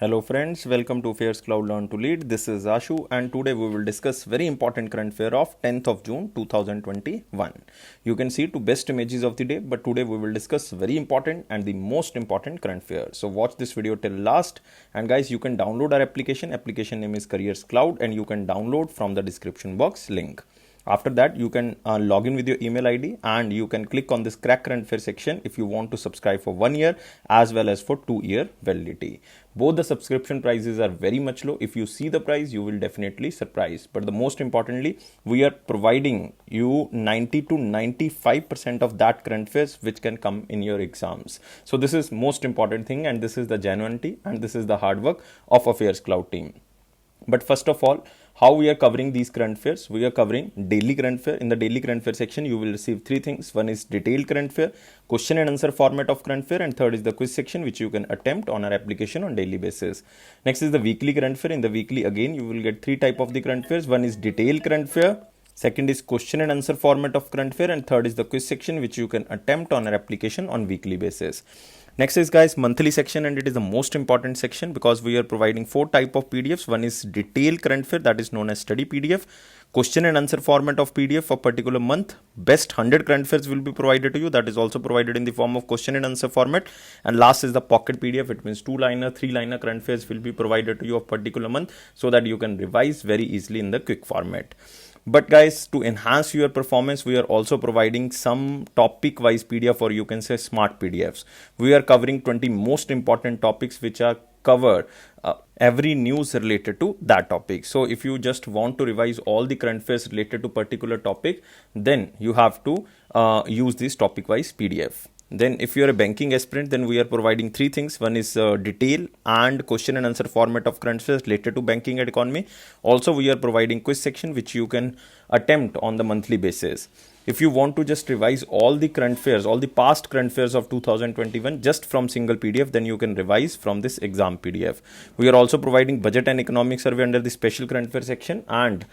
Hello friends, welcome to AffairsCloud Learn to Lead. This is Ashu and today we will discuss very important current affair of 10th of June 2021. You can see two best images of the day, but today we will discuss very important and the most important current affair. So watch this video till last, and guys, you can download our application. Application name is CareersCloud and you can download from the description box link. After that, you can log in with your email ID and you can click on this crack current affair section if you want to subscribe for 1 year as well as for 2-year validity. Both the subscription prices are very much low. If you see the price, you will definitely surprise. But the most importantly, we are providing you 90 to 95% of that current affairs which can come in your exams. So this is most important thing, and this is the genuinity and this is the hard work of AffairsCloud team. But first of all, how we are covering these current affairs? We are covering daily current affair. In the daily current affair section, you will receive three things. One is detailed current affair, question and answer format of current affair, and third is the quiz section which you can attempt on our application on daily basis. Next is the weekly current affair. In the weekly, again, you will get three type of the current affairs. One is detailed current affair, second is question and answer format of current affair, and third is the quiz section which you can attempt on our application on weekly basis. Next is, guys, monthly section, and it is the most important section because we are providing four type of PDFs. One is detailed current affair, that is known as study PDF, question and answer format of PDF for particular month. Best 100 current affairs will be provided to you, that is also provided in the form of question and answer format. And last is the pocket PDF. It means 2-liner, 3-liner current affairs will be provided to you of particular month so that you can revise very easily in the quick format. But guys, to enhance your performance, we are also providing some topic wise PDF, or you can say smart PDFs. We are covering 20 most important topics which are covered every news related to that topic. So if you just want to revise all the current affairs related to particular topic, then you have to use this topic wise PDF. Then if you are a banking aspirant, then we are providing three things. One is detail and question and answer format of current affairs related to banking and economy. Also, we are providing quiz section which you can attempt on the monthly basis. If you want to just revise all the current affairs, all the past current affairs of 2021 just from single PDF, then you can revise from this exam PDF. We are also providing budget and economic survey under the special current affairs section, and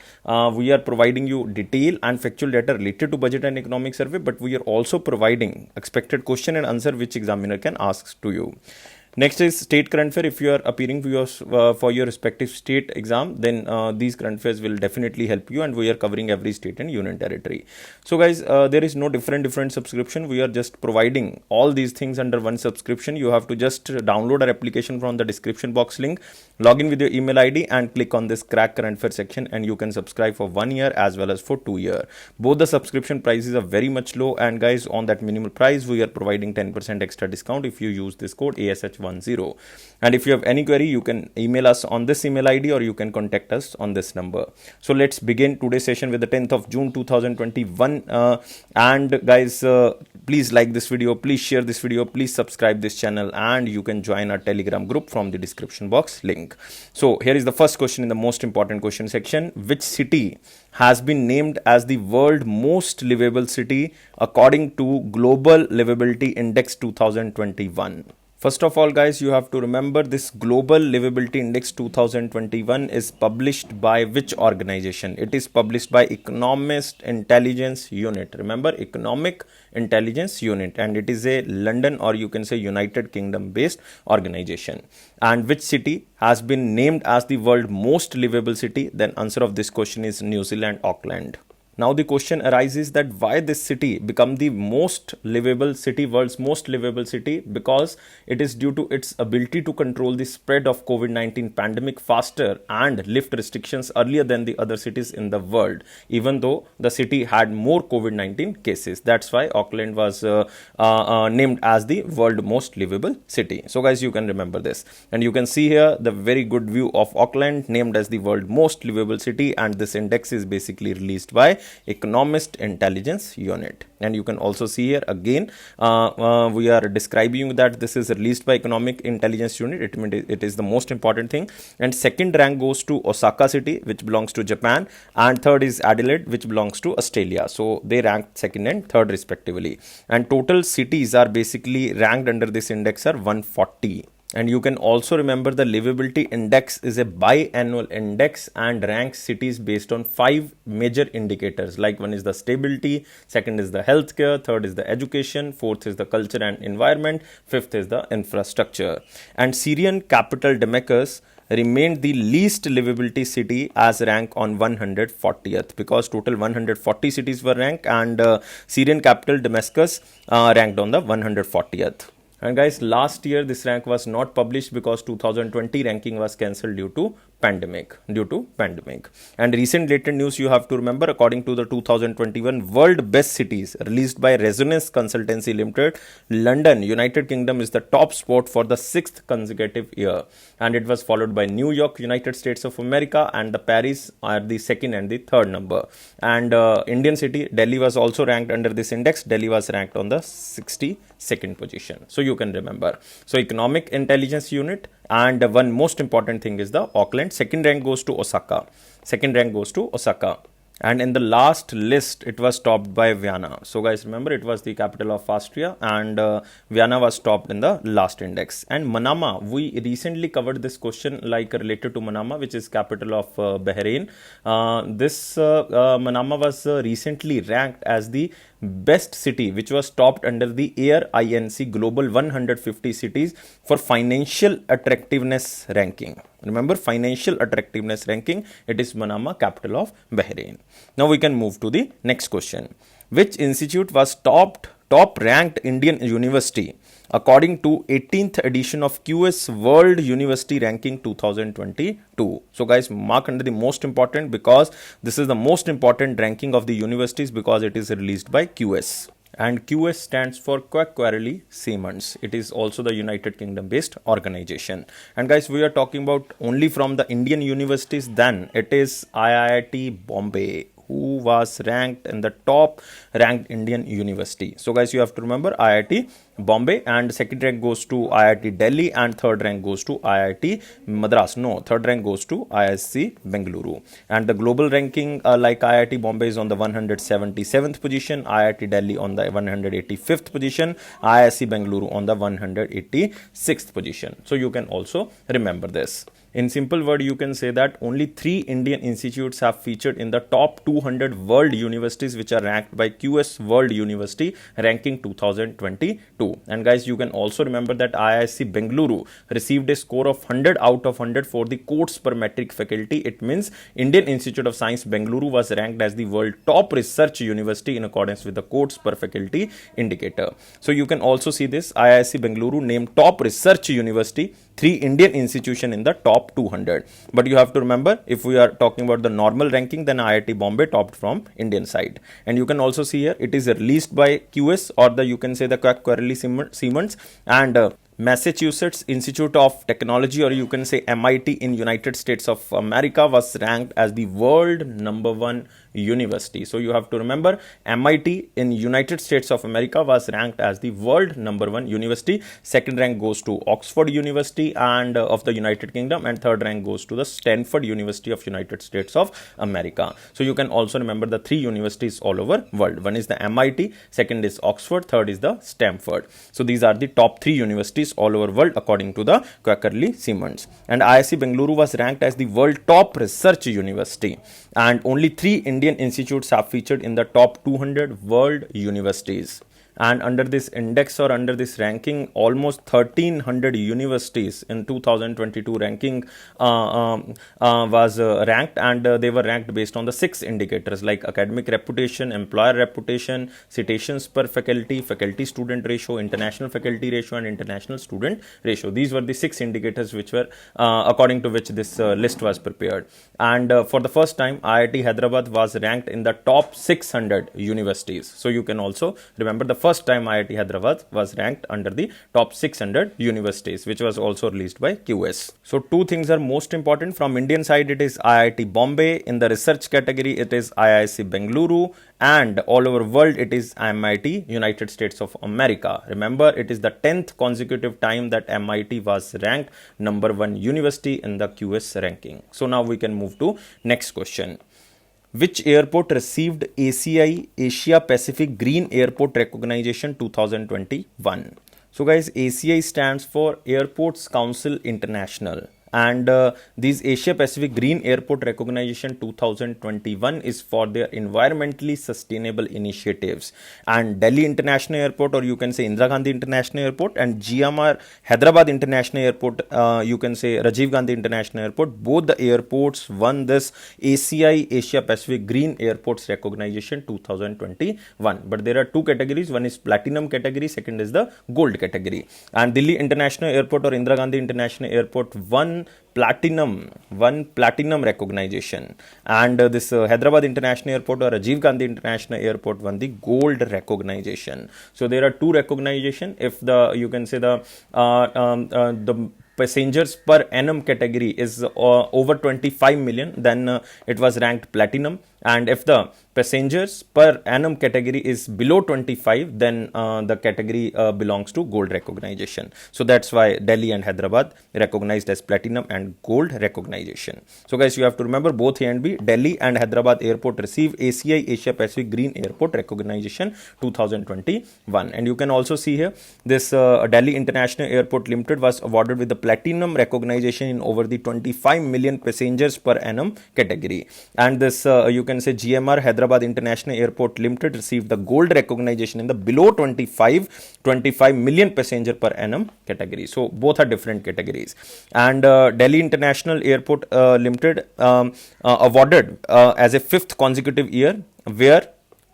we are providing you detail and factual data related to budget and economic survey, but we are also providing expected question and answer which examiner can ask to you. Next is state current affair. If you are appearing for your respective state exam, then these current affairs will definitely help you, and we are covering every state and union territory. So guys, there is no different subscription. We are just providing all these things under one subscription. You have to just download our application from the description box link, log in with your email ID and click on this crack current affair section, and you can subscribe for 1 year as well as for 2 year. Both the subscription prices are very much low, and guys, on that minimal price, we are providing 10% extra discount if you use this code ASH10. And if you have any query, you can email us on this email ID or you can contact us on this number. So let's begin today's session with the 10th of June 2021. And guys, please like this video, please share this video, please subscribe this channel, and you can join our Telegram group from the description box link. So here is the first question in the most important question section. Which city has been named as the world most livable city according to Global Livability Index 2021? First of all, guys, you have to remember this Global Livability Index 2021 is published by which organization? It is published by Economist Intelligence Unit. Remember, Economic Intelligence Unit, and it is a London, or you can say United Kingdom based organization. And which city has been named as the world most livable city? Then answer of this question is New Zealand, Auckland. Now the question arises that why this city become the most livable city, world's most livable city? Because it is due to its ability to control the spread of COVID-19 pandemic faster and lift restrictions earlier than the other cities in the world, even though the city had more COVID-19 cases. That's why Auckland was named as the world most livable city. So guys, you can remember this, and you can see here the very good view of Auckland named as the world most livable city, and this index is basically released by Economist Intelligence Unit. And you can also see here again, we are describing that this is released by Economic Intelligence Unit. It is the most important thing. And second rank goes to Osaka city, which belongs to Japan, and third is Adelaide, which belongs to Australia. So they ranked second and third respectively. And total cities are basically ranked under this index are 140. And you can also remember the livability index is a biannual index and ranks cities based on 5 major indicators. Like one is the stability, second is the healthcare, third is the education, fourth is the culture and environment, fifth is the infrastructure. And Syrian capital Damascus remained the least livability city as ranked on 140th, because total 140 cities were ranked, and Syrian capital Damascus ranked on the 140th. And guys, last year this rank was not published because 2020 ranking was cancelled due to pandemic. And recent related news you have to remember, according to the 2021 World Best Cities released by Resonance Consultancy Limited, London, United Kingdom is the top spot for the 6th consecutive year, and it was followed by New York, United States of America, and the Paris are the second and the third number. And Indian city Delhi was also ranked under this index. Delhi was ranked on the 62nd position, so you can remember. So economic intelligence unit, and one most important thing is the Auckland. Second rank goes to Osaka. And in the last list, it was topped by Vienna. So guys, remember, it was the capital of Austria, and Vienna was topped in the last index. And Manama, we recently covered this question like related to Manama, which is capital of Bahrain. This Manama was recently ranked as the best city, which was topped under the Air Inc Global 150 cities for financial attractiveness ranking. Remember, financial attractiveness ranking, it is Manama, capital of Bahrain. Now we can move to the next question. Which institute was top ranked Indian university according to 18th edition of QS World University Ranking 2022? So guys, mark under the most important, because this is the most important ranking of the universities, because it is released by QS. And QS stands for Quacquarelli Siemens. It is also the United Kingdom based organization. And guys, we are talking about only from the Indian universities. Then it is IIT Bombay, who was ranked in the top ranked Indian university. So guys, you have to remember IIT Bombay, and second rank goes to IIT Delhi, and third rank goes to IIT Madras. No, third rank goes to ISC Bengaluru. And the global ranking, like IIT Bombay is on the 177th position, IIT Delhi on the 185th position, ISC Bengaluru on the 186th position. So you can also remember this. In simple word, you can say that only 3 Indian institutes have featured in the top 200 world universities, which are ranked by QS World University Ranking 2022. And guys, you can also remember that IISc Bengaluru received a score of 100 out of 100 for the course per metric faculty. It means Indian Institute of Science Bengaluru was ranked as the world top research university in accordance with the course per faculty indicator. So you can also see this, IISc Bengaluru named top research university, 3 Indian institution in the top 200. But you have to remember, if we are talking about the normal ranking, then IIT Bombay topped from Indian side. And you can also see here, it is released by QS, or the you can say the Quacquarelli Siemens, and Massachusetts Institute of Technology, or you can say MIT in United States of America, was ranked as the world #1 university. So you have to remember, MIT in United States of America was ranked as the world #1 university. Second rank goes to Oxford University and of the United Kingdom, and third rank goes to the Stanford University of United States of America. So you can also remember the 3 universities all over world. One is the MIT, second is Oxford, third is the Stanford. So these are the top 3 universities all over world according to the Quacquarelli Siemens. And IISc Bengaluru was ranked as the world top research university, and only 3 Indian institutes have featured in the top 200 world universities. And under this index, or under this ranking, almost 1300 universities in 2022 ranking was ranked, and they were ranked based on the 6 indicators like academic reputation, employer reputation, citations per faculty, faculty student ratio, international faculty ratio, and international student ratio. These were the 6 indicators which were according to which this list was prepared. And for the first time, IIT Hyderabad was ranked in the top 600 universities. So you can also remember, the first time IIT Hyderabad was ranked under the top 600 universities, which was also released by QS. So 2 things are most important. From Indian side, it is IIT Bombay. In the research category, it is IISc Bengaluru. And all over world, it is MIT, United States of America. Remember, it is the 10th consecutive time that MIT was ranked #1 university in the QS ranking. So now we can move to next question. Which airport received ACI Asia Pacific Green Airport Recognition 2021? So guys, ACI stands for Airports Council International. And these Asia Pacific Green Airport Recognition 2021 is for their environmentally sustainable initiatives. And Delhi International Airport, or you can say Indira Gandhi International Airport, and GMR Hyderabad International Airport, you can say Rajiv Gandhi International Airport, both the airports won this ACI Asia Pacific Green Airports Recognition 2021. But there are two categories. One is platinum category, second is the gold category. And Delhi International Airport or Indira Gandhi International Airport won platinum recognition, and this Hyderabad International Airport or Rajiv Gandhi International Airport won the gold recognition. So there are two recognition. If the, you can say the passengers per annum category is over 25 million, then it was ranked platinum. And if the passengers per annum category is below 25, then the category belongs to gold recognition. So that's why Delhi and Hyderabad recognized as platinum and gold recognition. So guys, you have to remember both A and B. Delhi and Hyderabad airport receive ACI Asia Pacific Green Airport Recognition 2021. And you can also see here this Delhi International Airport Limited was awarded with the platinum recognition in over the 25 million passengers per annum category. And this you can say GMR Hyderabad International Airport Limited received the gold recognition in the below 25 million passenger per annum category. So both are different categories. And Delhi International Airport Limited awarded as a fifth consecutive year, where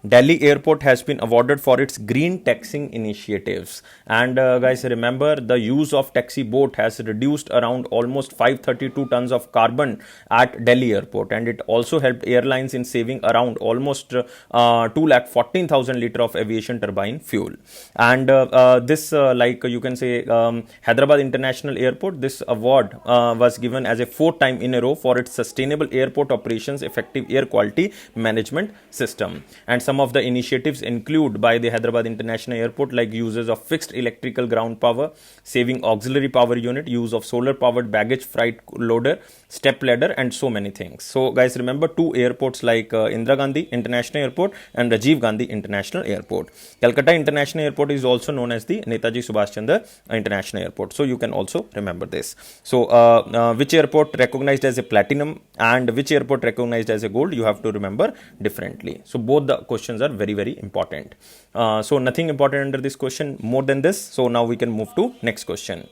Delhi Airport has been awarded for its green taxing initiatives. And guys, remember, the use of taxi boat has reduced around almost 532 tons of carbon at Delhi Airport, and it also helped airlines in saving around almost 2,14,000 litre of aviation turbine fuel. And this, like you can say, Hyderabad International Airport, this award was given as a fourth time in a row for its sustainable airport operations, effective air quality management system. And some of the initiatives include by the Hyderabad International Airport, like uses of fixed electrical ground power, saving auxiliary power unit, use of solar powered baggage freight loader, step ladder, and so many things. So guys, remember two airports like Indira Gandhi International Airport and Rajiv Gandhi International Airport. Calcutta International Airport is also known as the Netaji Subhash Chandra International Airport. So you can also remember this. So which airport recognized as a platinum and which airport recognized as a gold, you have to remember differently. So both the questions are very, very important. So nothing important under this question more than this. So now we can move to next question.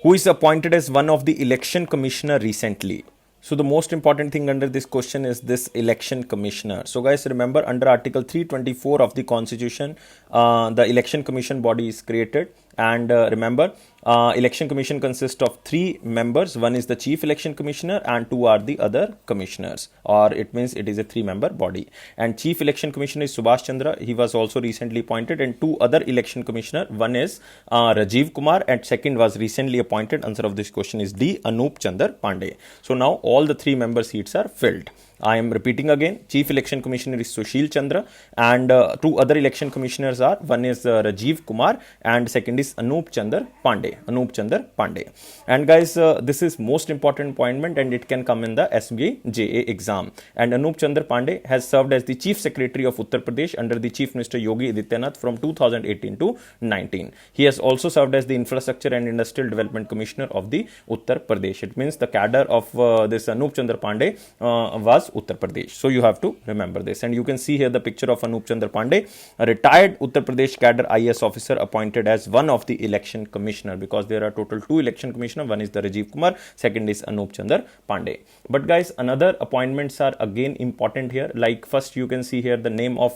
Who is appointed as one of the election commissioner recently? So the most important thing under this question is this election commissioner. So guys, remember, under Article 324 of the Constitution, the election commission body is created. And remember, election commission consists of 3 members. One is the chief election commissioner and 2 are the other commissioners, or it means it is a 3-member body. And chief election commissioner is Subhash Chandra. He was also recently appointed. And 2 other election commissioner, one is Rajiv Kumar and second was recently appointed. Answer of this question is D, Anup Chandra Pandey. So now all the 3-member seats are filled. I am repeating again. Chief Election Commissioner is Sushil Chandra, and 2 other election commissioners are, one is Rajiv Kumar and second is Anup Chandra Pandey. And guys, this is most important appointment and it can come in the SBI JA exam. And Anup Chandra Pandey has served as the Chief Secretary of Uttar Pradesh under the Chief Minister Yogi Adityanath from 2018 to 19. He has also served as the Infrastructure and Industrial Development Commissioner of the Uttar Pradesh. It means the cadre of this Anup Chandra Pandey was Uttar Pradesh. So you have to remember this. And you can see here the picture of Anup Chandra Pandey, a retired Uttar Pradesh cadre IAS officer appointed as one of the election commissioner, because there are total 2 election commissioner. One is the Rajiv Kumar, second is Anup Chandra Pandey. But guys, another appointments are again important here. Like first you can see here the name of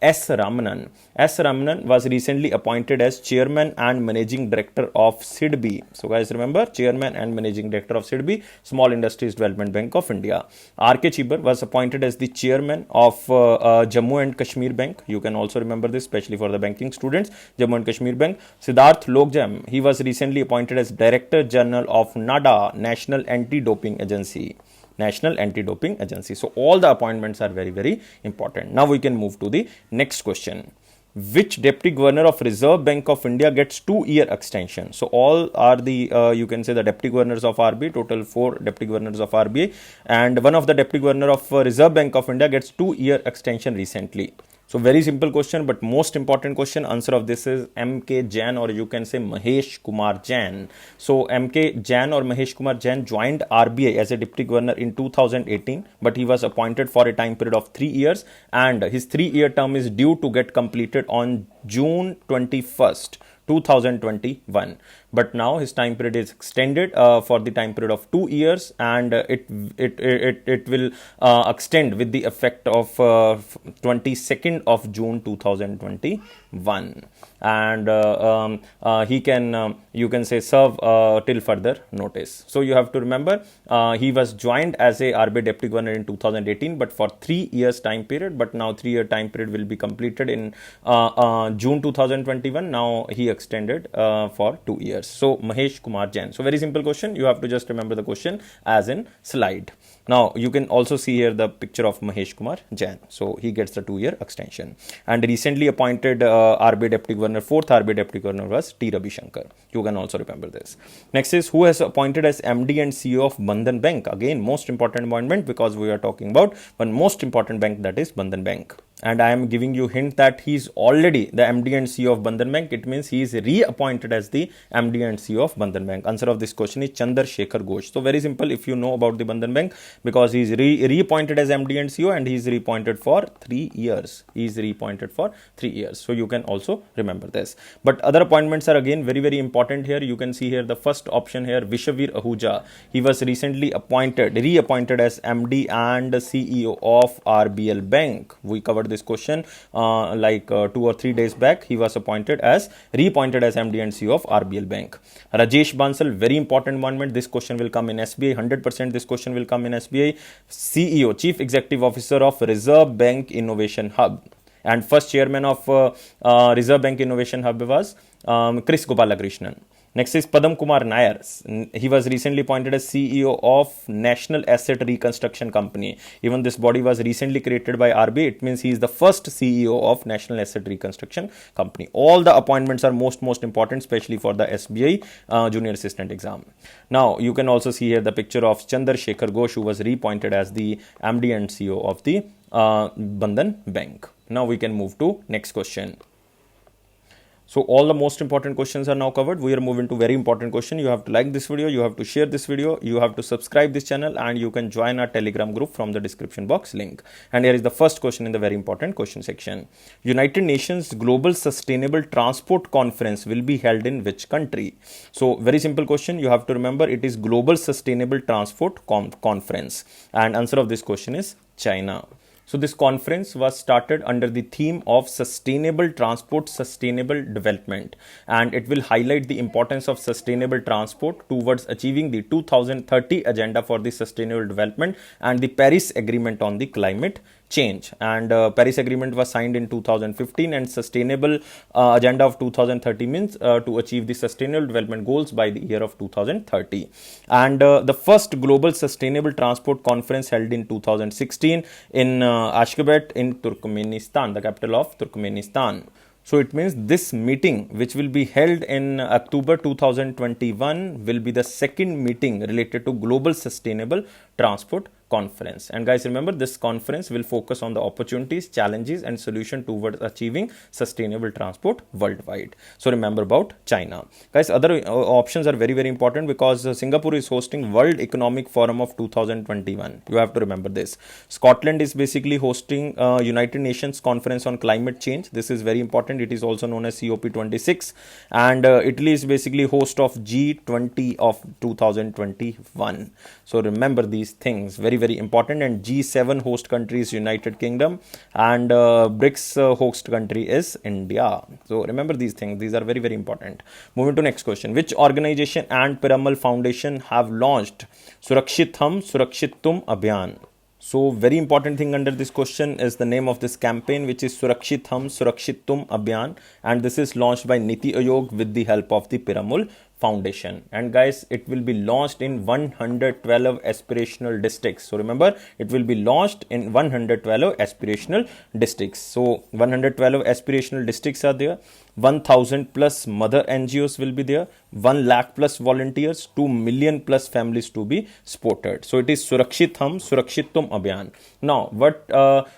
S. Ramanan. S. Ramanan was recently appointed as chairman and managing director of SIDBI. So guys, remember, chairman and managing director of SIDBI, Small Industries Development Bank of India. R.K. was appointed as the chairman of Jammu and Kashmir Bank. You can also remember this, especially for the banking students. Jammu and Kashmir Bank. Siddharth Lokjam, he was recently appointed as Director General of NADA, National Anti-Doping Agency. So all the appointments are very, very important. Now we can move to the next question. Which Deputy Governor of Reserve Bank of India gets 2-year extension? So all are the, you can say, the Deputy Governors of RBI, total 4 Deputy Governors of RBI, and one of the Deputy Governor of Reserve Bank of India gets 2-year extension recently. So very simple question, but most important question. Answer of this is M.K. Jain, or you can say Mahesh Kumar Jain. So M.K. Jain or Mahesh Kumar Jain joined RBI as a deputy governor in 2018, but he was appointed for a time period of 3 years, and his 3-year term is due to get completed on June 21st. 2021, but now his time period is extended for the time period of 2 years, and it will extend with the effect of 22nd of June 2021, and he can you can say serve till further notice. So you have to remember he was joined as a RBI deputy governor in 2018, but for 3 years time period, but now 3-year time period will be completed in June 2021. Now he extended for 2 years. So Mahesh Kumar Jain. So very simple question. You have to just remember the question as in slide. Now you can also see here the picture of Mahesh Kumar Jain. So he gets the 2-year extension. And recently appointed RBI deputy governor, 4th RBI deputy governor was T. Ravi Shankar. You can also remember this. Next is who has appointed as MD and CEO of Bandhan Bank. Again, most important appointment, because we are talking about one most important bank, that is Bandhan Bank. And I am giving you hint that he is already the MD and CEO of Bandhan Bank. It means he is reappointed as the MD and CEO of Bandhan Bank. Answer of this question is Chandrasekhar Ghosh. So very simple if you know about the Bandhan Bank, because he is reappointed as MD and CEO, and he is reappointed for 3 years. He is reappointed for 3 years. So you can also remember this. But other appointments are again very important here. You can see here the first option here, Vishavir Ahuja. He was recently reappointed as MD and CEO of RBL Bank. We covered this question 2 or 3 days back. He was reappointed as MD and CEO of RBL Bank. Rajesh Bansal, very important appointment. This question will come in SBI. 100% this question will come in SBI. CEO, Chief Executive Officer of Reserve Bank Innovation Hub. And first chairman of Reserve Bank Innovation Hub was Chris Gopalakrishnan. Next is Padam Kumar Nair. He was recently appointed as CEO of National Asset Reconstruction Company. Even this body was recently created by RBI. It means he is the first CEO of National Asset Reconstruction Company. All the appointments are most important, especially for the SBI Junior Assistant exam. Now, you can also see here the picture of Chandrasekhar Ghosh, who was reappointed as the MD and CEO of the Bandhan Bank. Now we can move to next question. So all the most important questions are now covered. We are moving to very important question. You have to like this video, you have to share this video, you have to subscribe this channel, and you can join our Telegram group from the description box link. And here is the first question in the very important question section. United Nations Global Sustainable Transport Conference will be held in which country? So very simple question. You have to remember it is Global Sustainable Transport Conference, and answer of this question is China. So this conference was started under the theme of Sustainable Transport, Sustainable Development, and it will highlight the importance of sustainable transport towards achieving the 2030 agenda for the sustainable development and the Paris Agreement on the climate change. And Paris Agreement was signed in 2015, and sustainable agenda of 2030 means to achieve the sustainable development goals by the year of 2030. And the first global sustainable transport conference held in 2016 in Ashgabat in Turkmenistan, the capital of Turkmenistan. So it means this meeting, which will be held in October 2021, will be the second meeting related to global sustainable transport conference. And guys, remember, this conference will focus on the opportunities, challenges, and solution towards achieving sustainable transport worldwide. So remember about China. Guys, other options are very important, because Singapore is hosting World Economic Forum of 2021. You have to remember this. Scotland is basically hosting United Nations Conference on Climate Change. This is very important. It is also known as COP26. And Italy is basically host of G20 of 2021. So remember these things, very important. And G7 host country is United Kingdom, and BRICS host country is India. So remember these things. These are very important. Moving to next question. Which organization and Piramal Foundation have launched Surakshitham abiyaan? So very important thing under this question is the name of this campaign, which is srakshitum abiyaan, and this is launched by Niti Aayog with the help of the Piramal Foundation. And guys, it will be launched in 112 aspirational districts. So remember, it will be launched in 112 aspirational districts. So 112 aspirational districts are there. 1000 plus mother NGOs will be there, 1 lakh plus volunteers, 2 million plus families to be supported. So it is Surakshitham abiyaan. Now, what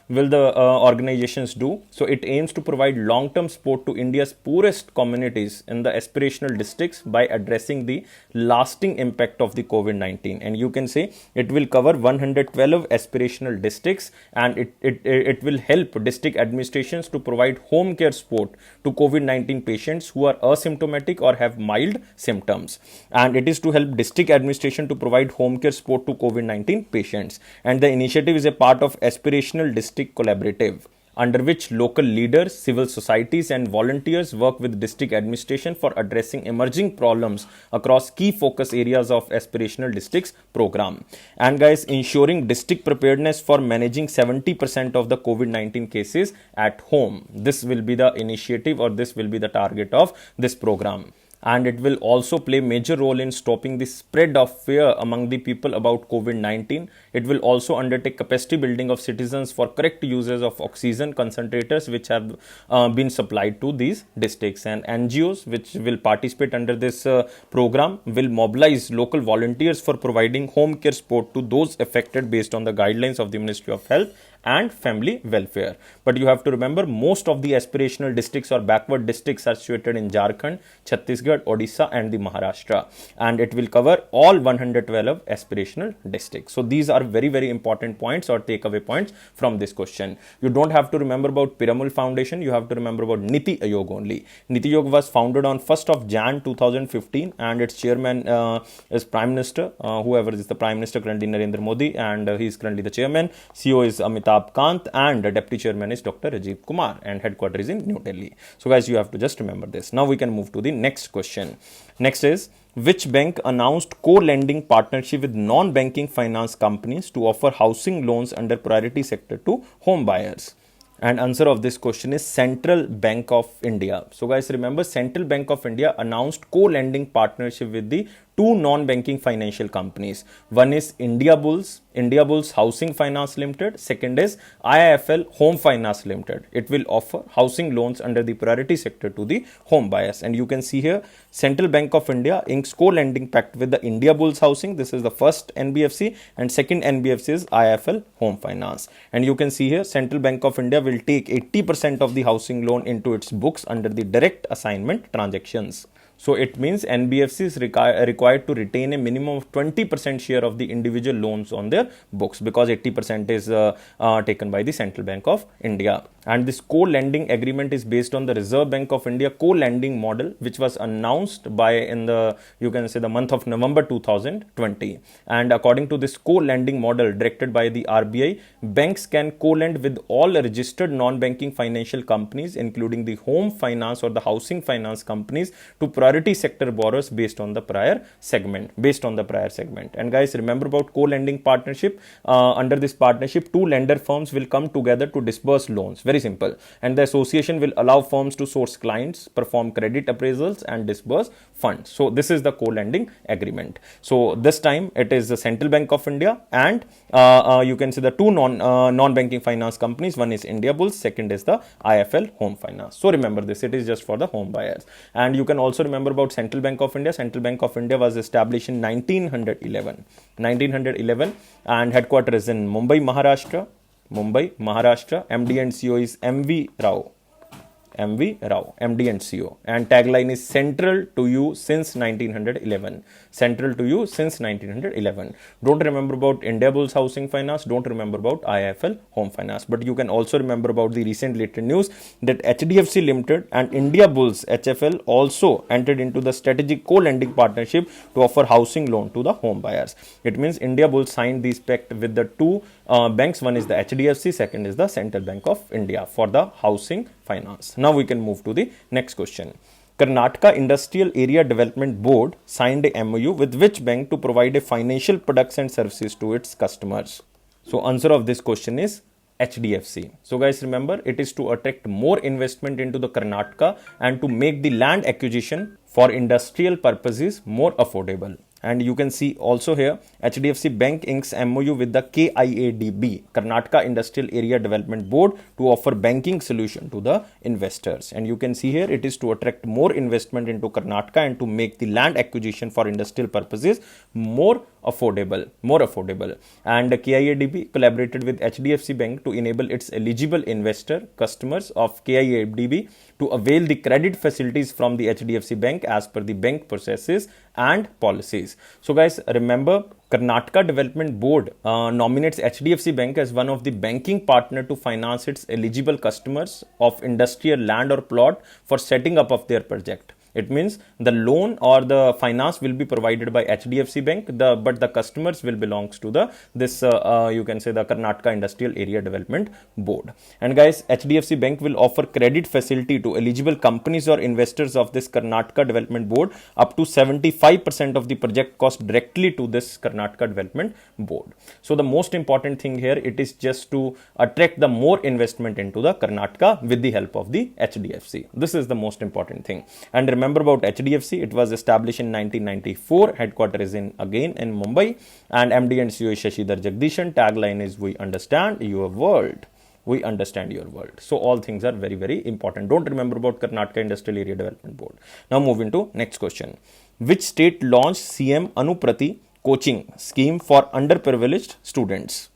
will the organizations do? So it aims to provide long-term support to India's poorest communities in the aspirational districts by addressing the lasting impact of the COVID-19. And you can say it will cover 112 aspirational districts, and it will help district administrations to provide home care support to COVID-19 patients who are asymptomatic or have mild symptoms. And it is to help district administration to provide home care support to COVID-19 patients. And the initiative is a part of Aspirational District Collaborative, under which local leaders, civil societies and volunteers work with district administration for addressing emerging problems across key focus areas of aspirational districts program. And guys, ensuring district preparedness for managing 70% of the COVID-19 cases at home. This will be the initiative, or this will be the target of this program. And it will also play major role in stopping the spread of fear among the people about COVID-19. It will also undertake capacity building of citizens for correct uses of oxygen concentrators which have been supplied to these districts. And NGOs which will participate under this program will mobilize local volunteers for providing home care support to those affected based on the guidelines of the Ministry of Health and Family Welfare. But you have to remember, most of the aspirational districts or backward districts are situated in Jharkhand, Chhattisgarh, Odisha and the Maharashtra, and it will cover all 112 aspirational districts. So these are very, very important points or takeaway points from this question. You don't have to remember about Piramal Foundation, you have to remember about Niti Aayog only. Niti Aayog was founded on 1st of Jan 2015 and its chairman is Prime Minister, whoever is the Prime Minister currently, Narendra Modi, and he is currently the chairman. CEO is Amitabh Kant, and the deputy chairman is Dr. Rajiv Kumar, and headquarters is in New Delhi. So guys, you have to just remember this. Now we can move to the next question. Next is, which bank announced co-lending partnership with non-banking finance companies to offer housing loans under priority sector to home buyers? And answer of this question is Central Bank of India. So guys, remember, Central Bank of India announced co-lending partnership with the two non-banking financial companies. One is India Bulls Housing Finance Limited. Second is IIFL Home Finance Limited. It will offer housing loans under the priority sector to the home buyers. And you can see here, Central Bank of India inks co-lending pact with the India Bulls Housing. This is the first NBFC, and second NBFC is IIFL Home Finance. And you can see here, Central Bank of India will take 80% of the housing loan into its books under the direct assignment transactions. So it means NBFC is required to retain a minimum of 20% share of the individual loans on their books, because 80% is taken by the Central Bank of India. And this co-lending agreement is based on the Reserve Bank of India co-lending model, which was announced by the month of November 2020. And according to this co-lending model directed by the RBI, banks can co-lend with all registered non-banking financial companies, including the home finance or the housing finance companies, to priority sector borrowers based on the prior segment. And guys, remember about co-lending partnership. Under this partnership, two lender firms will come together to disburse loans. Very simple. And the association will allow firms to source clients, perform credit appraisals and disburse funds. So this is the co-lending agreement. So this time it is the Central Bank of India and you can see the two non-banking finance companies. One is India Bulls, second is the IIFL Home Finance. So remember this, it is just for the home buyers. And you can also remember about Central Bank of India. Central Bank of India was established in 1911 and headquarters is in Mumbai, Maharashtra. MD and CEO is MV Rao, MD and CEO, and tagline is Central to you since 1911. Don't remember about India Bulls Housing Finance, don't remember about IIFL Home Finance, but you can also remember about the recent latest news that HDFC Limited and India Bulls HFL also entered into the strategic co-lending partnership to offer housing loan to the home buyers. It means India Bulls signed this pact with the two banks. One is the HDFC, second is the Central Bank of India for the housing finance. Now we can move to the next question. Karnataka Industrial Area Development Board signed a MOU with which bank to provide a financial products and services to its customers? So answer of this question is HDFC. So guys, remember, it is to attract more investment into the Karnataka and to make the land acquisition for industrial purposes more affordable. And you can see also here HDFC Bank inks MOU with the KIADB, Karnataka Industrial Area Development Board, to offer banking solution to the investors. And you can see here it is to attract more investment into Karnataka and to make the land acquisition for industrial purposes more affordable. And KIADB collaborated with HDFC Bank to enable its eligible investor customers of KIADB to avail the credit facilities from the HDFC Bank as per the bank processes and policies. So guys, remember, Karnataka Development Board nominates HDFC Bank as one of the banking partner to finance its eligible customers of industrial land or plot for setting up of their project. It means the loan or the finance will be provided by HDFC Bank, but the customers will belongs to you can say the Karnataka Industrial Area Development Board. And guys, HDFC Bank will offer credit facility to eligible companies or investors of this Karnataka Development Board up to 75% of the project cost directly to this Karnataka Development Board. So the most important thing here, it is just to attract the more investment into the Karnataka with the help of the HDFC. This is the most important thing. And remember about HDFC, it was established in 1994, headquarters in Mumbai, and MD and CEO is Shashidhar Jagdishan. Tagline is "We understand your world." We understand your world. So all things are very, very important. Don't remember about Karnataka Industrial Area Development Board. Now moving to next question. Which state launched CM Anupriya coaching scheme for underprivileged students?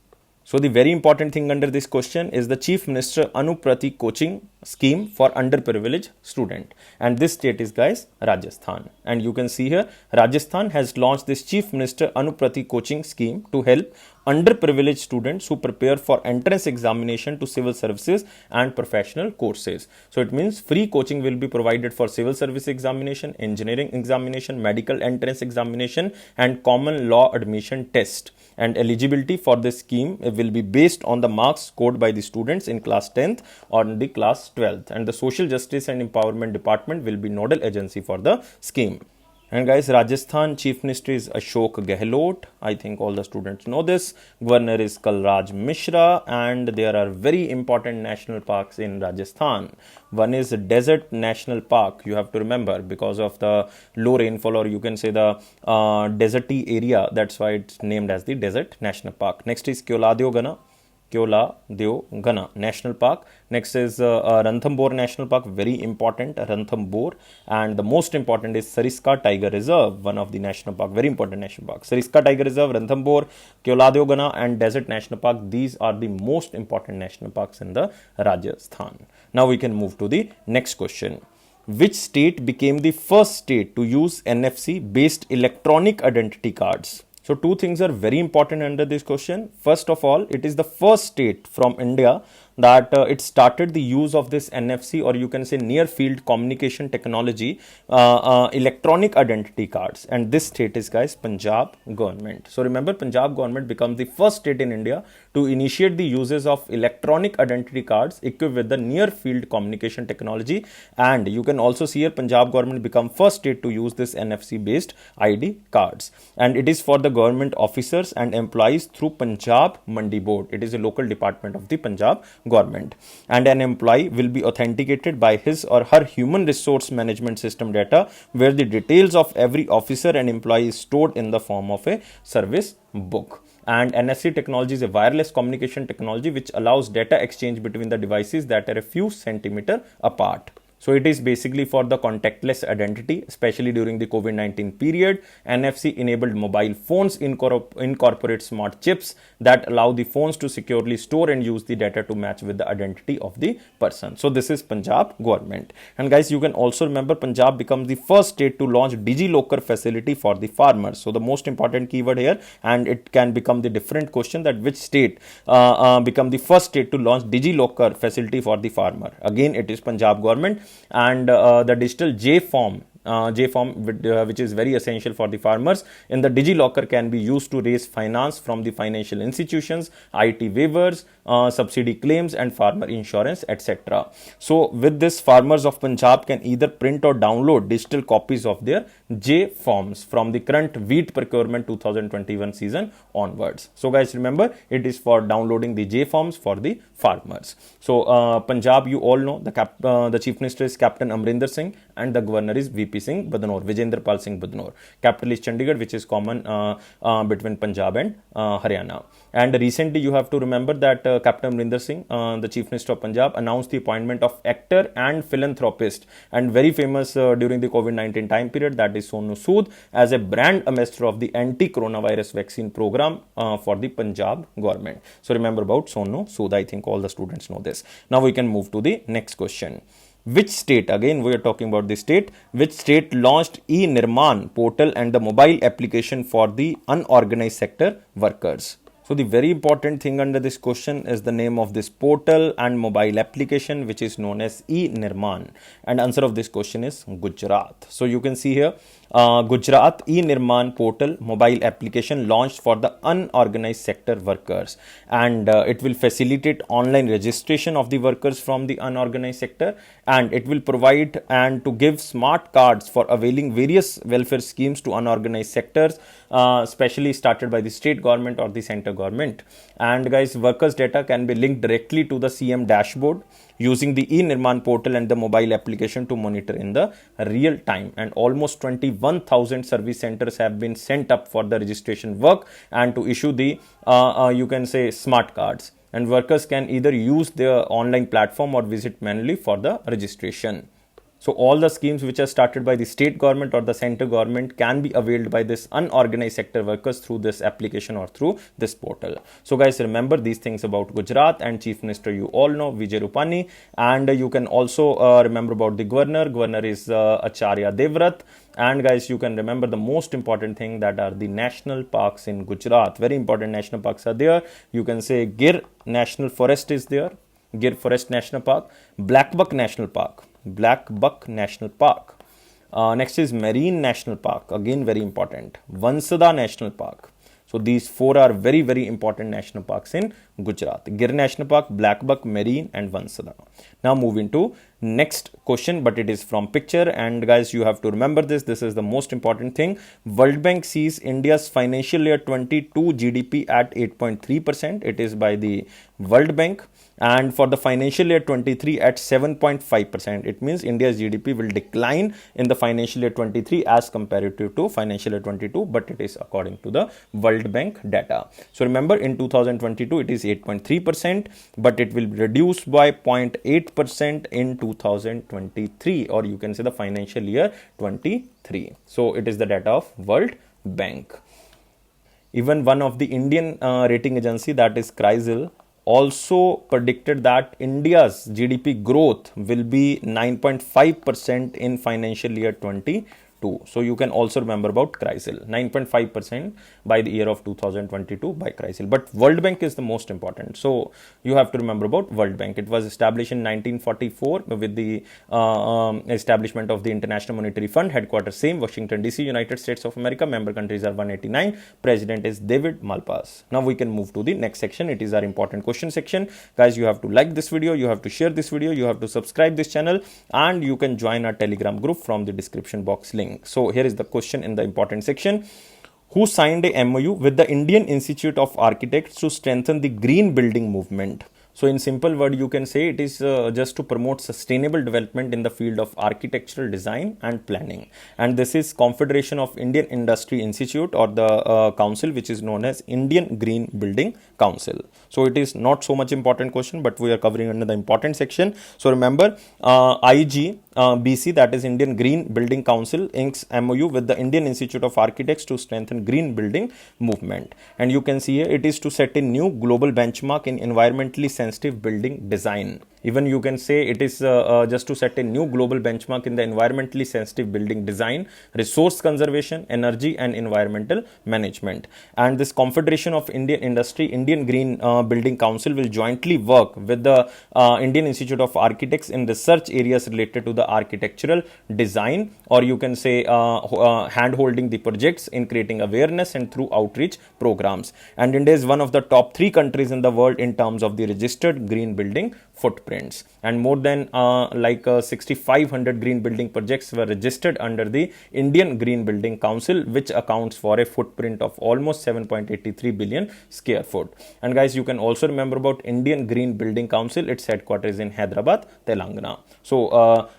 So the very important thing under this question is the Chief Minister Anupriya coaching scheme for underprivileged student, and this state is, guys, Rajasthan. And you can see here Rajasthan has launched this Chief Minister Anupriya coaching scheme to help underprivileged students who prepare for entrance examination to civil services and professional courses. So it means free coaching will be provided for civil service examination, engineering examination, medical entrance examination, and common law admission test. And eligibility for this scheme will be based on the marks scored by the students in class 10th or in the class 12th. And the Social Justice and Empowerment Department will be nodal agency for the scheme. And guys, Rajasthan Chief Minister is Ashok Gehlot. I think all the students know this. Governor is Kalraj Mishra, and there are very important national parks in Rajasthan. One is Desert National Park. You have to remember, because of the low rainfall, or you can say the deserty area. That's why it's named as the Desert National Park. Next is Kyola National Park. Next is Ranthambore National Park, very important, Ranthambore. And the most important is Sariska Tiger Reserve, one of the national park, very important national park. Sariska Tiger Reserve, Ranthambore, Kyola and Desert National Park. These are the most important national parks in the Rajasthan. Now we can move to the next question. Which state became the first state to use NFC based electronic identity cards? So two things are very important under this question. First of all, it is the first state from India that it started the use of this NFC, or you can say near field communication technology, electronic identity cards. And this state is, guys, Punjab government. So remember, Punjab government becomes the first state in India to initiate the uses of electronic identity cards equipped with the near field communication technology. And you can also see here Punjab government become first state to use this NFC based ID cards. And it is for the government officers and employees through Punjab Mandi Board. It is a local department of the Punjab government, and an employee will be authenticated by his or her human resource management system data, where the details of every officer and employee is stored in the form of a service book. And NFC technology is a wireless communication technology which allows data exchange between the devices that are a few centimeters apart. So it is basically for the contactless identity, especially during the COVID-19 period. NFC enabled mobile phones incorporate smart chips that allow the phones to securely store and use the data to match with the identity of the person. So this is Punjab government. And guys, you can also remember Punjab becomes the first state to launch DigiLocker facility for the farmers. So the most important keyword here, and it can become the different question, that which state become the first state to launch DigiLocker facility for the farmer. Again, it is Punjab government. And the digital J form, which is very essential for the farmers in the DigiLocker, can be used to raise finance from the financial institutions, IT waivers, subsidy claims, and farmer insurance, etc. So with this, farmers of Punjab can either print or download digital copies of their J forms from the current wheat procurement 2021 season onwards. So guys, remember, it is for downloading the J forms for the farmers. So Punjab, you all know, the Chief Minister is Captain Amrinder Singh and the Governor is VP VP Singh Badnor, Vijender Pal Singh Badnor. Capital is Chandigarh, which is common between Punjab and Haryana. And recently you have to remember that Captain Amrinder Singh, the Chief Minister of Punjab, announced the appointment of actor and philanthropist and very famous during the COVID-19 time period, that is Sonu Sood, as a brand ambassador of the anti-coronavirus vaccine program for the Punjab government. So remember about Sonu Sood. I think all the students know this. Now we can move to the next question. Which state, again we are talking about the state, which state launched eNerman portal and the mobile application for the unorganized sector workers? So the very important thing under this question is the name of this portal and mobile application, which is known as eNerman. And answer of this question is Gujarat. So you can see here, Gujarat eNerman portal mobile application launched for the unorganized sector workers, and it will facilitate online registration of the workers from the unorganized sector, and it will provide and to give smart cards for availing various welfare schemes to unorganized sectors, especially started by the state government or the center government. And guys, workers data can be linked directly to the CM dashboard using the eNerman portal and the mobile application to monitor in the real time. And almost 21,000 service centers have been sent up for the registration work and to issue the you can say smart cards, and workers can either use their online platform or visit manually for the registration. So all the schemes which are started by the state government or the center government can be availed by this unorganized sector workers through this application or through this portal. So guys, remember these things about Gujarat, and Chief Minister you all know, Vijay Rupani, and you can also remember about the governor. Governor is Acharya Devrat. And guys, you can remember the most important thing, that are the national parks in Gujarat. Very important national parks are there. You can say Gir National Forest is there, Gir Forest National Park, Blackbuck National Park, Blackbuck National Park. Next is Marine National Park, again very important, Vansada National Park. So these four are very, very important national parks in Gujarat: Gir National Park, Blackbuck, Marine and Vansada. Now moving to next question, but it is from picture, and guys, you have to remember this. This is the most important thing. World Bank sees India's financial year 22 GDP at 8.3%. It is by the World Bank. And for the financial year 23 at 7.5%. It means India's GDP will decline in the financial year 23 as comparative to financial year 22, but it is according to the World Bank data. So remember, in 2022 it is 8.3%, but it will reduce by 0.8% in 2023, or you can say the financial year 23. So it is the data of World Bank. Even one of the Indian rating agency, that is CRISIL, also predicted that India's GDP growth will be 9.5% in financial year 22. So you can also remember about CRISIL, 9.5% by the year of 2022 by CRISIL. But World Bank is the most important. So you have to remember about World Bank. It was established in 1944 with the establishment of the International Monetary Fund, headquarters same, Washington DC, United States of America. Member countries are 189. President is David Malpass. Now we can move to the next section. It is our important question section. Guys, you have to like this video, you have to share this video, you have to subscribe this channel, and you can join our Telegram group from the description box link. So here is the question in the important section. Who signed a MOU with the Indian Institute of Architects to strengthen the green building movement? So in simple word, you can say it is just to promote sustainable development in the field of architectural design and planning. And this is Confederation of Indian Industry Institute, or the council which is known as Indian Green Building Council. So it is not so much important question, but we are covering under the important section. So remember, BC, that is Indian Green Building Council, inks MOU with the Indian Institute of Architects to strengthen green building movement. And you can see here, it is to set a new global benchmark in environmentally sensitive building design. Even you can say it is just to set a new global benchmark in the environmentally sensitive building design, resource conservation, energy and environmental management. And this Confederation of Indian Industry, Indian Green Building Council will jointly work with the Indian Institute of Architects in research areas related to the architectural design, or you can say hand holding the projects in creating awareness and through outreach programs. And India is one of the top 3 countries in the world in terms of the registered green building footprints, and more than 6,500 green building projects were registered under the Indian Green Building Council, which accounts for a footprint of almost 7.83 billion square foot. And guys, you can also remember about Indian Green Building Council. Its headquarters is in Hyderabad, Telangana. So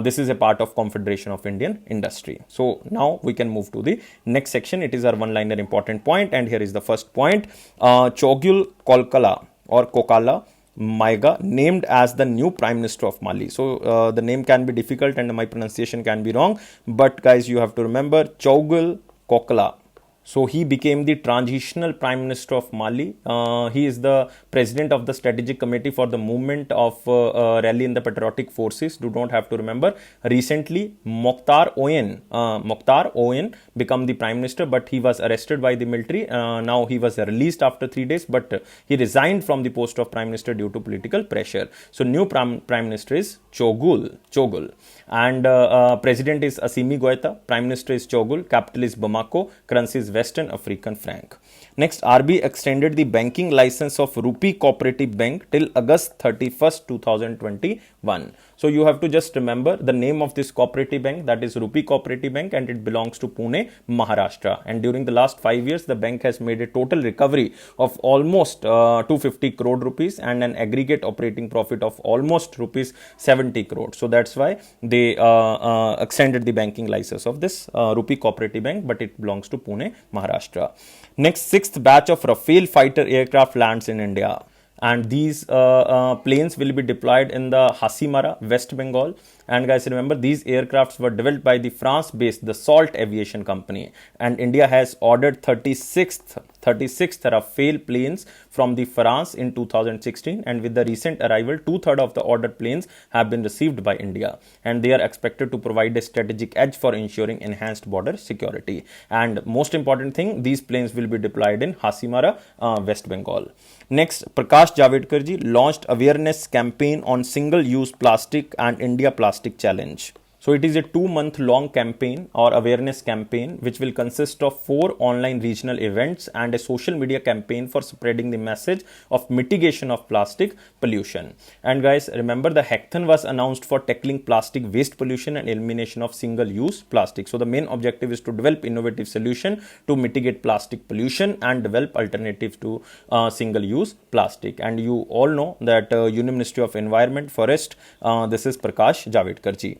This is a part of Confederation of Indian Industry. So now we can move to the next section. It is our one-liner important point, and here is the first point. Chogyul Kolkala or Kokala Maiga named as the new Prime Minister of Mali. So the name can be difficult and my pronunciation can be wrong, but guys, you have to remember Chogyul Kokala. So he became the transitional Prime Minister of Mali. He is the president of the strategic committee for the movement of rally in the patriotic forces. You don't have to remember. Recently, Mokhtar Owen became the Prime Minister, but he was arrested by the military. Now he was released after 3 days, but he resigned from the post of Prime Minister due to political pressure. So new Prime Minister is Chogyul. And President is Assimi Goita. Prime Minister is Chogyul. Capital is Bamako. Currency is Western African franc. Next, RBI extended the banking license of Rupee Cooperative Bank till August 31st, 2021. So you have to just remember the name of this cooperative bank, that is Rupee Cooperative Bank, and it belongs to Pune, Maharashtra. And during the last 5 years, the bank has made a total recovery of almost 250 crore rupees and an aggregate operating profit of almost rupees 70 crore. So that's why they extended the banking license of this Rupee Cooperative Bank, but it belongs to Pune, Maharashtra. Next, sixth batch of Rafale fighter aircraft lands in India. And these planes will be deployed in the Hasimara, West Bengal. And guys, remember, these aircrafts were developed by the France-based Dassault Aviation Company. And India has ordered 36th Rafale planes from the France in 2016. And with the recent arrival, 2/3 of the ordered planes have been received by India. And they are expected to provide a strategic edge for ensuring enhanced border security. And most important thing, these planes will be deployed in Hasimara, West Bengal. Next, Prakash Javadekar ji launched awareness campaign on single-use plastic and India Plastic Challenge. So it is a 2-month-long campaign or awareness campaign which will consist of 4 online regional events and a social media campaign for spreading the message of mitigation of plastic pollution. And guys, remember, the hackathon was announced for tackling plastic waste pollution and elimination of single-use plastic. So the main objective is to develop innovative solution to mitigate plastic pollution and develop alternatives to single-use plastic. And you all know that Union Ministry of Environment, Forest, this is Prakash Javadekar ji.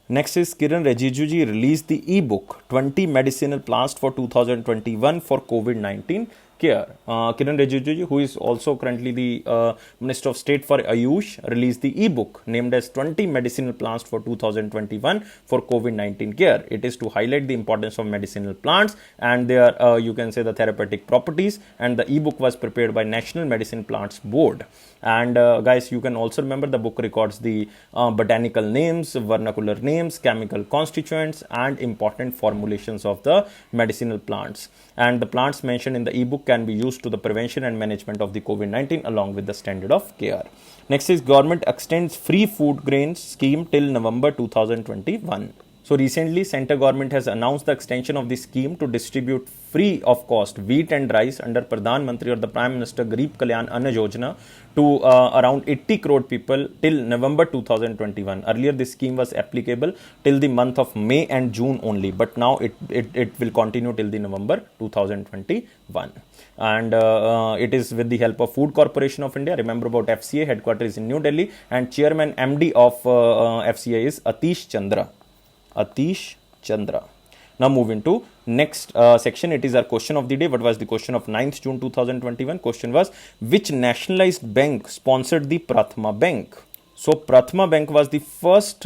Next is Kiran Rijiju ji released the e-book 20 medicinal plants for 2021 for COVID-19 care. Kiran Rijiju ji, who is also currently the Minister of State for Ayush, released the e-book named as 20 medicinal plants for 2021 for COVID-19 care. It is to highlight the importance of medicinal plants and their, you can say, the therapeutic properties. And the e-book was prepared by National Medicine Plants Board. And guys, you can also remember the book records the botanical names, vernacular names, chemical constituents, and important formulations of the medicinal plants. And the plants mentioned in the e-book can be used to the prevention and management of the COVID-19 along with the standard of care. Next is government extends free food grains scheme till November 2021. So recently, central government has announced the extension of the scheme to distribute free of cost wheat and rice under Pradhan Mantri or the Prime Minister Garib Kalyan Anna Yojana to around 80 crore people till November 2021. Earlier, this scheme was applicable till the month of May and June only, but now it will continue till the November 2021. And it is with the help of Food Corporation of India. Remember about FCA, headquarters in New Delhi, and chairman MD of FCA is Atish Chandra. Now moving to next section, it is our question of the day. What was the question of 9th June 2021? Question was, which nationalized bank sponsored the Prathama Bank? So Prathama Bank was the first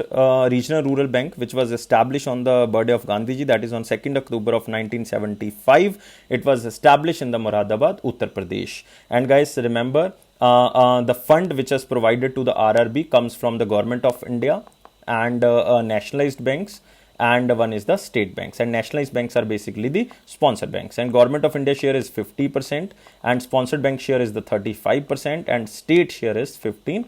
regional rural bank which was established on the birthday of Gandhiji, that is on 2nd October of 1975. It was established in the Moradabad, Uttar Pradesh. And guys, remember, the fund which was provided to the RRB comes from the Government of India and nationalized banks, and one is the state banks. And nationalized banks are basically the sponsored banks, and Government of India share is 50% and sponsored bank share is the 35% and state share is 15%.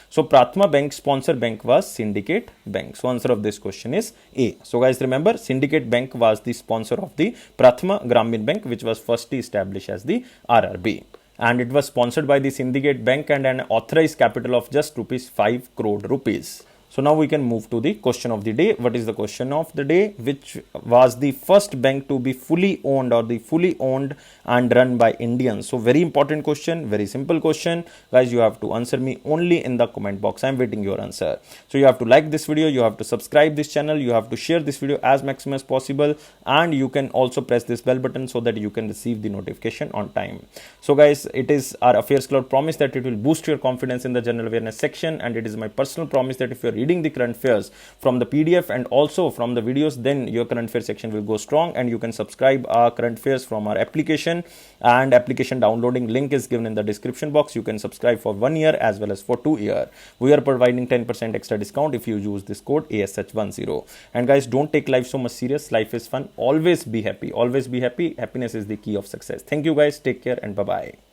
So Prathama Bank sponsor bank was Syndicate Bank. So answer of this question is A. So guys, remember, Syndicate Bank was the sponsor of the Prathama Gramin Bank, which was firstly established as the RRB. And it was sponsored by the Syndicate Bank and an authorized capital of just rupees 5 crore rupees. So now we can move to the question of the day. What is the question of the day? Which was the first bank to be fully owned or the fully owned and run by Indians? So very important question, very simple question. Guys, you have to answer me only in the comment box. I'm waiting your answer. So you have to like this video, you have to subscribe this channel, you have to share this video as maximum as possible, and you can also press this bell button so that you can receive the notification on time. So guys, it is our AffairsCloud promise that it will boost your confidence in the general awareness section, and it is my personal promise that if you're reading the current affairs from the PDF and also from the videos, then your current affairs section will go strong, and you can subscribe our current affairs from our application, and application downloading link is given in the description box. You can subscribe for 1 year as well as for 2 years. We are providing 10% extra discount if you use this code ASH10. And guys, don't take life so much serious. Life is fun. Always be happy. Always be happy. Happiness is the key of success. Thank you guys. Take care and bye-bye.